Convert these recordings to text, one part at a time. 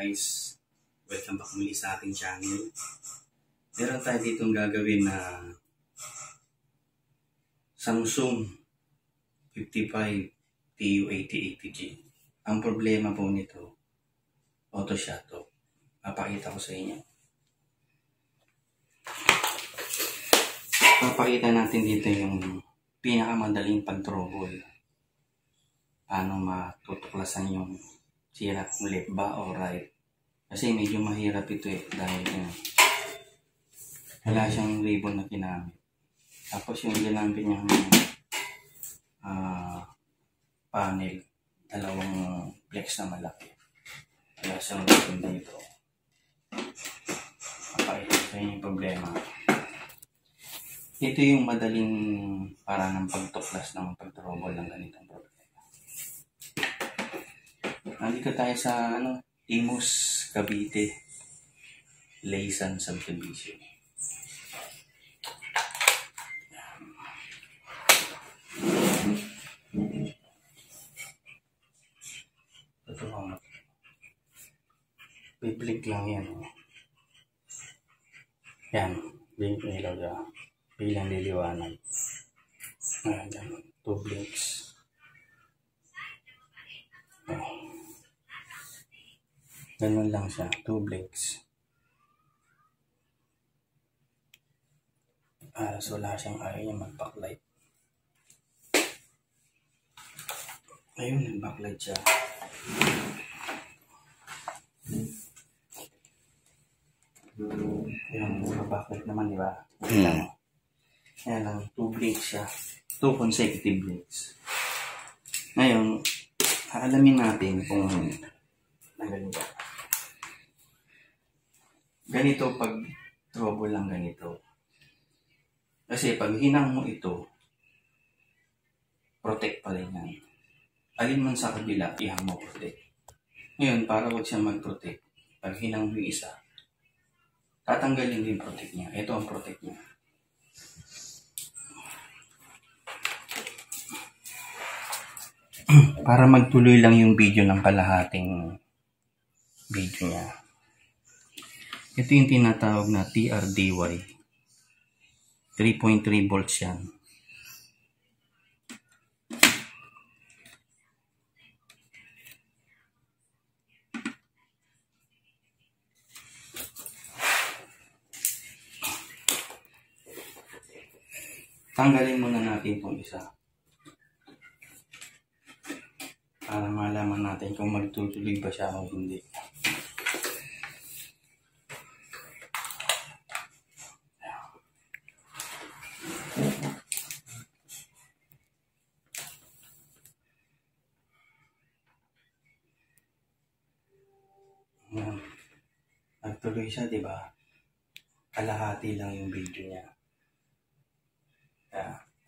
guys, welcome back muli sa ating channel. Meron tayo ditong gagawin na Samsung 55 TU8080G. Ang problema po nito, auto shut-off. Papakita ko sa inyo. Papakita natin dito yung pinakamadaling pag-trouble. Paano matutuklasan yung sira kung left ba o right. Kasi medyo mahirap ito dahil wala siyang ribbon na ginamit. Tapos yung ginamit niyang panel, dalawang flex na malaki. Wala siyang ribbon dito. Papakita sa inyo yung problema. Ito yung madaling para ng pagtuklas ng pag-trouble ng ganitong problema. Nandito tayo sa Imus, Cavite, Laysan Subdivision. Ito lang. Biblik lang yan. Yan. Blink ilaw dyan. Bilang liliwanag. Ayan. 2 blinks. Ganun lang siya, 2 blinks. So wala siyang ayaw niya mag-backlight. Ayun, nag-backlight siya. Ayun, mag-backlight naman, di ba? Ayan lang, 2 blinks siya. 2 consecutive blinks. Ngayon, alamin natin kung ganito. Ganito pag trouble lang ganito. Kasi pag hinang mo ito, protect pa rin yan. Alin man sa kabila, ihang mo protect. Ngayon, para wag siya mag-protect, pag hinang mo yung isa, tatanggalin din protect niya. Ito ang protect niya. Para magtuloy lang yung video ng kalahating video niya. Ito yung tinatawag na TRDY. 3.3 volts yan. Tanggalin muna natin itong isa. Para malaman natin kung magtutuloy ba siya o hindi. Nagtuloy siya, di ba? Kalahati lang yung video niya.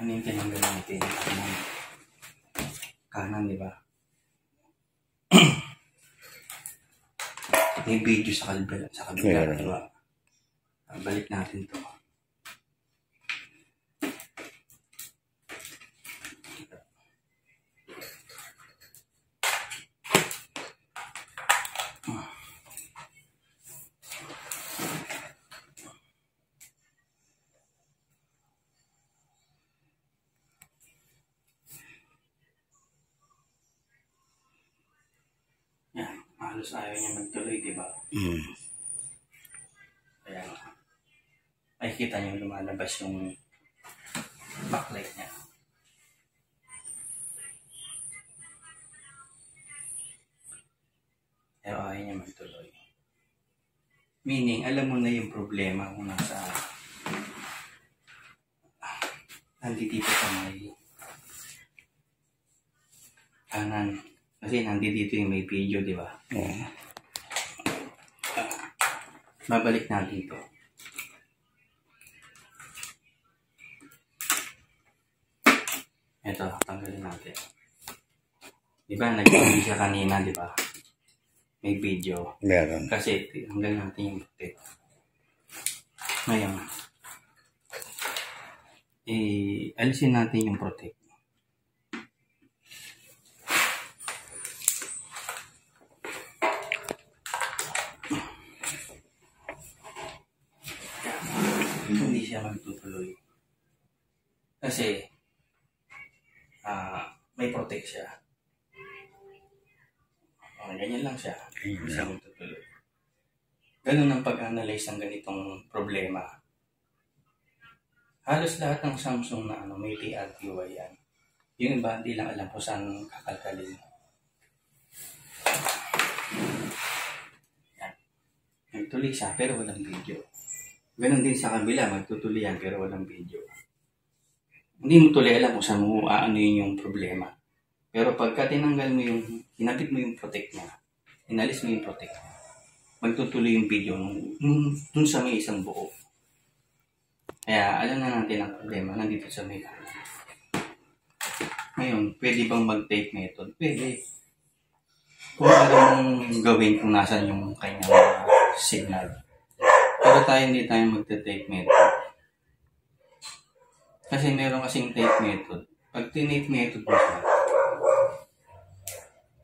Ano yung tinanggal natin? Kanan, di ba? May video sa kabila, di ba? Balik natin to. Yan, halos ayaw niya magtuloy, di ba? Kaya makikita niyo lumalabas yung backlight niya. Pero ayaw niya magtuloy. Meaning, alam mo na yung problema kung nandito sa may kanan. Kasi nandito yung may video, di ba? Babalik natin ito. Ito, tanggalin natin. Di ba, nag-video siya kanina, di ba? May video. Meron. Kasi tanggalin natin yung protect. Ngayon, alisin natin yung protect. siya magtutuloy. Kasi, may protect siya. Ganyan lang siya. Hindi siya magtutuloy. Ganun ang pag-analyze ng ganitong problema. Halos lahat ng Samsung na may TRQI yan. Yung iba, hindi lang alam kung saan kakalkalin. Yan. Nagtuloy siya, pero walang video. Ganon din sa kabila, magtutuloy yan, pero walang video. Hindi mo tuloy alam kung saan mo aanuin yung problema. Pero pagka tinanggal mo yung, hinapit mo yung protect niya, inalis mo yung protect niya, magtutuloy yung video dun sa may isang buo. Kaya alam na natin ang problema nandito sa may kanan. Ngayon, pwede bang mag-tape method? Pwede. Kung anong gawin kung nasan yung kanyang signal. Pero hindi tayo magta-tape method. Kasi meron kasing tape method. Pag tin-tape method mo siya,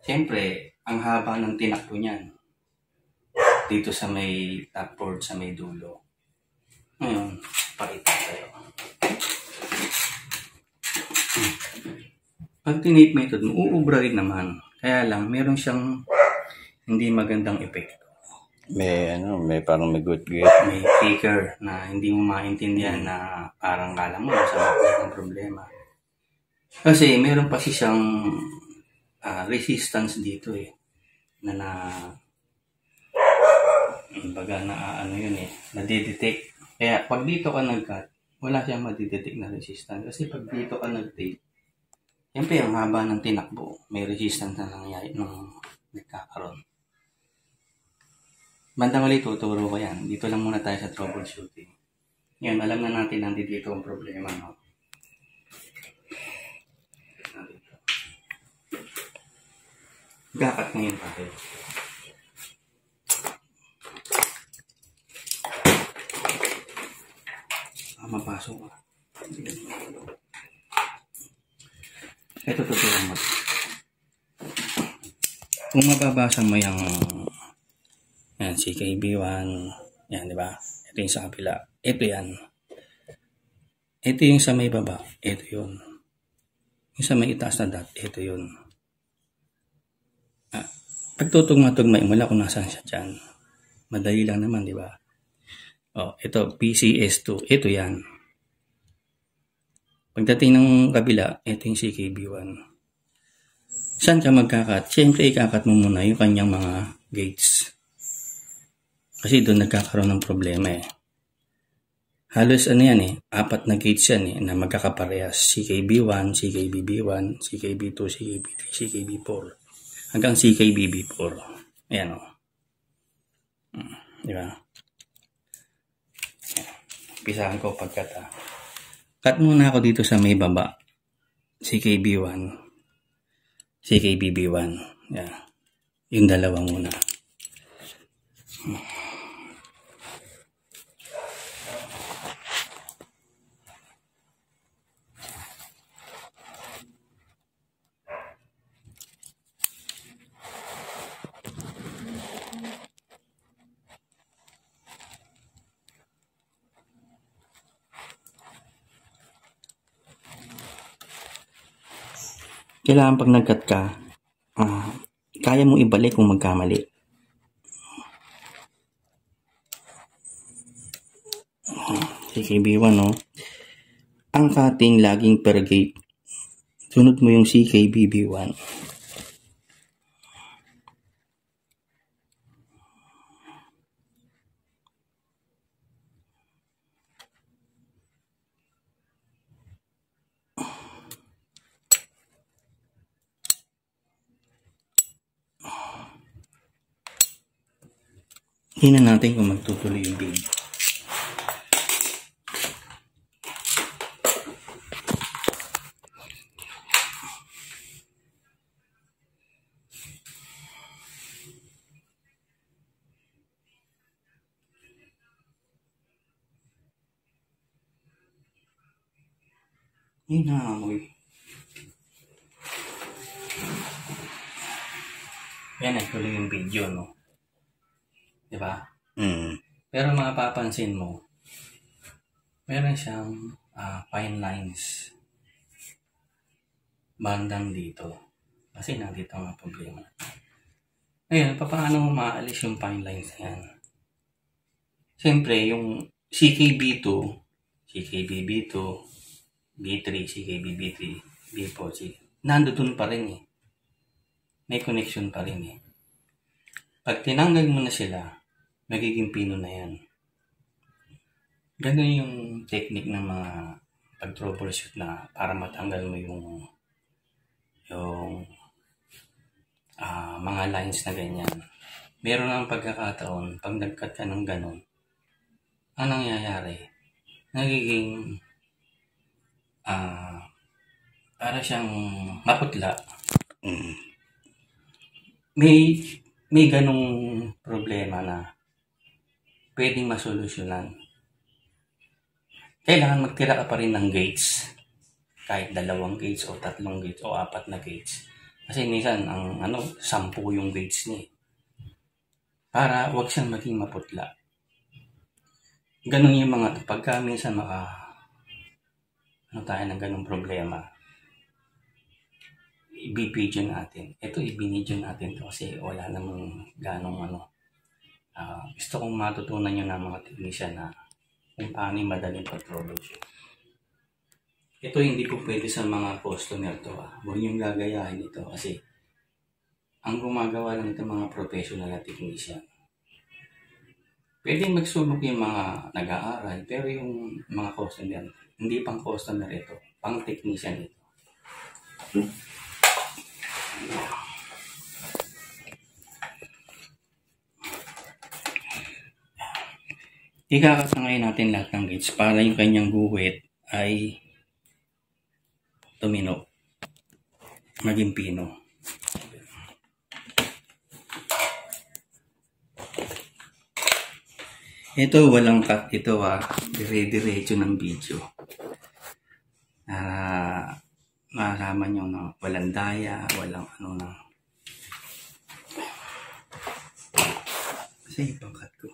siyempre, ang haba ng tinakbo niyan dito sa may top board, sa may dulo. Ngayon, pakita tayo. Pag tin-tape method mo, uubra rin naman. Kaya lang, meron siyang hindi magandang epekto. May parang may gut-gut. May ticker na hindi mo maintindihan na parang kala mo sa mga problema. Kasi meron pa siyang resistance dito baga yun nadidetect. Kaya pag dito ka nag-cut, wala siyang madidetect na resistance. Kasi pag dito ka nag-tape, siyempre ang haba ng tinakbo, may resistance na nangyayari nung nagkakaroon. Bandang ulit, tuturo ko yan. Dito lang muna tayo sa troubleshooting. Yan, alam na natin nandito ang problema. No? Gakat ngayon tayo. Mapasok ka. Ito tuturo mo. Kung mababasa mo yung yan, CKB1, yan, di ba? Ito yung sa kapila. Ito yan. Ito yung sa may baba. Ito yun. Yung sa may itaas na dot. Ito yun. Pagtutugma-tugma mo lang kung nasaan siya dyan. Madali lang naman, di ba? Ito, PCS2. Ito yan. Pagdating ng kabila, ito yung CKB1. Saan ka magkakat? Siyempre, ikakat mo muna yung kanyang mga gates. Kasi doon nagkakaroon ng problema Halos yan 4 na gates yan na magkakaparehas. CKB1, CKBB1, CKB2, CKB3, CKB4. Hanggang CKBB4. Ayan Di ba? Pisahan ko pagkat cut muna ako dito sa may baba. CKB1. CKBB1. Yan. Yung dalawa muna. Kailangan pag nag-cut ka, kaya mong ibalik kung magkamali. CKB1 Ang cutting laging per gate. Sunod mo yung CKBB1. Tingnan natin kung magtutuloy yung video. Inaamoy. Yan, nagtuloy yung video, no? Diba? Pero mapapansin mo, meron siyang fine lines bandang dito. Kasi nandito ang problema. Ngayon, paano maalis yung fine lines na yan? Siyempre, yung CKB2, CKB-B2, B3, CKB-B3, B4, nandoon pa rin eh. May connection pa rin eh. Pag tinanggal mo na sila, magiging pino na yan. Ganun yung technique ng mga pag-troubleshoot na para matanggal mo yung mga lines na ganyan. Meron ng pagkakataon, pag nag-cut ka ng ganun, ang nangyayari, nagiging para siyang maputla. May ganung problema na pwedeng masolusyonan. Kailangan magtira ka pa rin ng gates. Kahit 2 gates o 3 gates o 4 na gates. Kasi minsan, 10 yung gates niya. Para wag siyang maging maputla. Ganun yung mga, pagka minsan tayo ng ganung problema, i-video natin. Ito, i-video natin to kasi wala namang ganong gusto kong matutunan nyo ng mga technician na kung paano yung madaling pag-troubleshoot. Ito hindi po pwede sa mga customer to. Huwag yung gagayahin ito kasi ang gumagawa lang ito mga professional na technician. Pwede magsubok yung mga nag-aaral pero yung mga customer, hindi pang customer ito, pang technician ito. Ikakatangay natin lahat ng gates para yung kanyang guhit ay tumino, maging pino. Ito walang cut ito dire-diretso ng video. Malaman nyo na walang daya, walang na. Kasi ibang cut ko.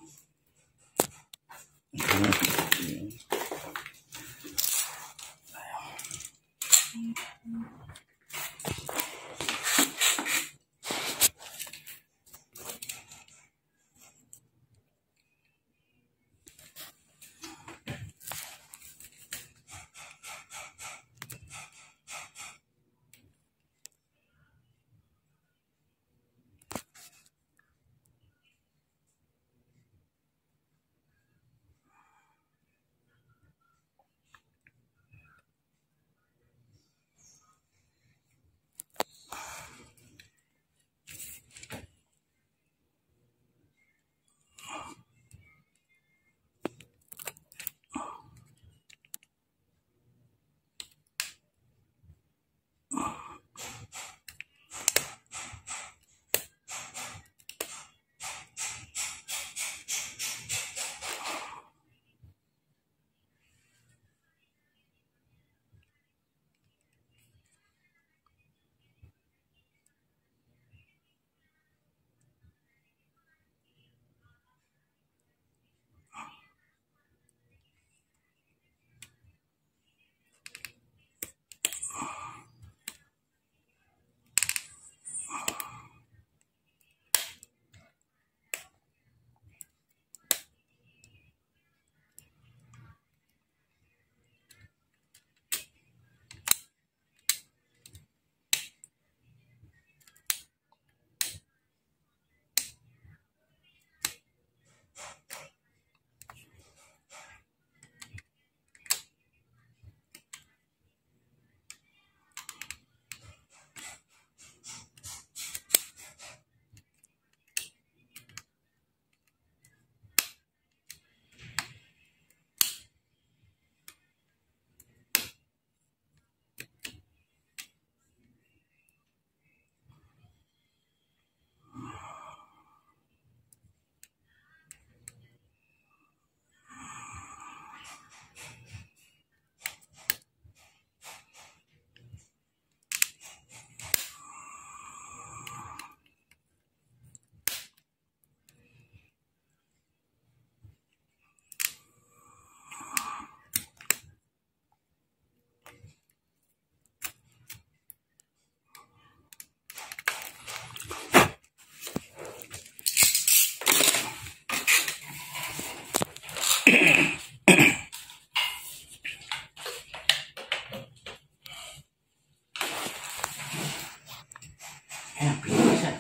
Ayan, pino siya.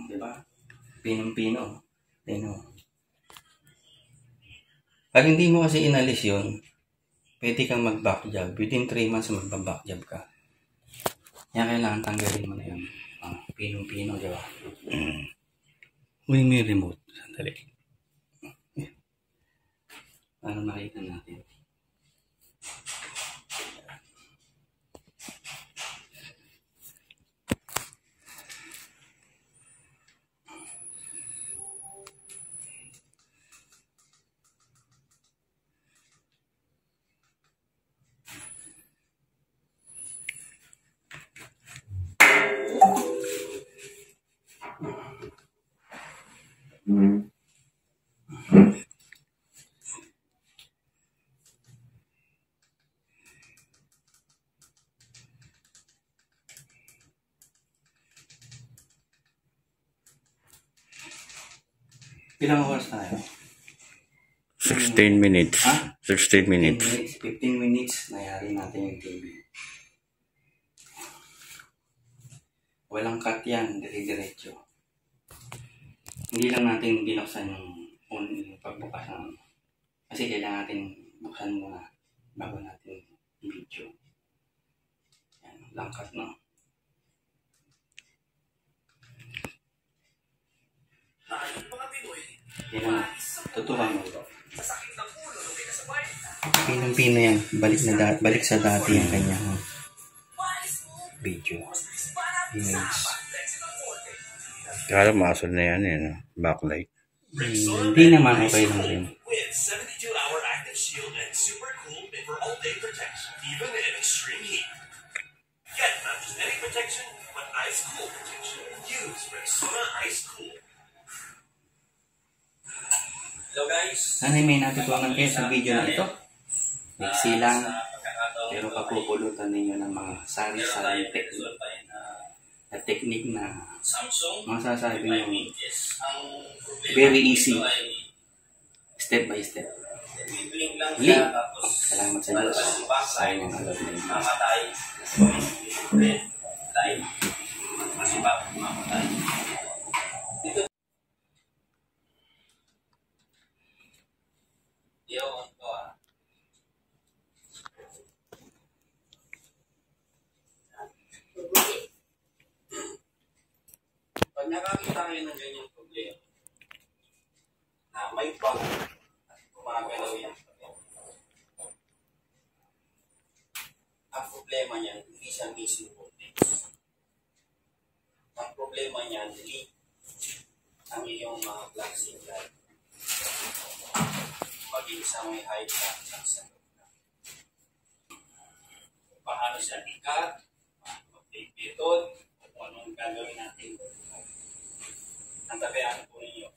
Diba? Pinong-pino. Pino. Pag hindi mo kasi inalis yun, pwede kang mag-back job. Within 3 months, mag-back job ka. Kaya kailangan tanggalin mo na yun. Pinong-pino, diba? Uy, may remote. Sandali. Para makita natin. Ilang oras tayo? 16 minutes. Ha? 16 minutes. 15 minutes, nayari natin yung TV. Walang cut yan, dire-diretso. Hindi lang natin binuksan yung pagbukas ng kasi kailangan natin buksan muna bago natin i-video. Yan, walang cut, no? Yan na, tutukan mo ito. Pinong-pino yan. Balik sa dati yung kanyang video. Image. Kala muscle na yan, no? Backlight. Hindi naman okay lang din. With 72-hour active shield and super cool for all-day protection, even in extreme heat. Get not just any protection, but ice cool protection. Use Rexona Ice Cool. Hello guys. Sana may natutunan kayo sa video na ito. Mixi lang, pero kapupulutan ninyo ng mga sari-sari technique na masasabi nyo very easy, step by step. Uli, salamat sa Diyos. Sayang ang alab na Diyos. Pag nakakita kayo ng ganyang problema, na may bug at gumagalaw yan. Ang problema niyan, hindi siya missing voltage. Ang problema niyan, delete ang iyong mga plug signal. Maging sa may high plug at sa low plug. Paano siya i-cut, mag-pitod, o anong gagawin natin. Ang tabihan po ninyo.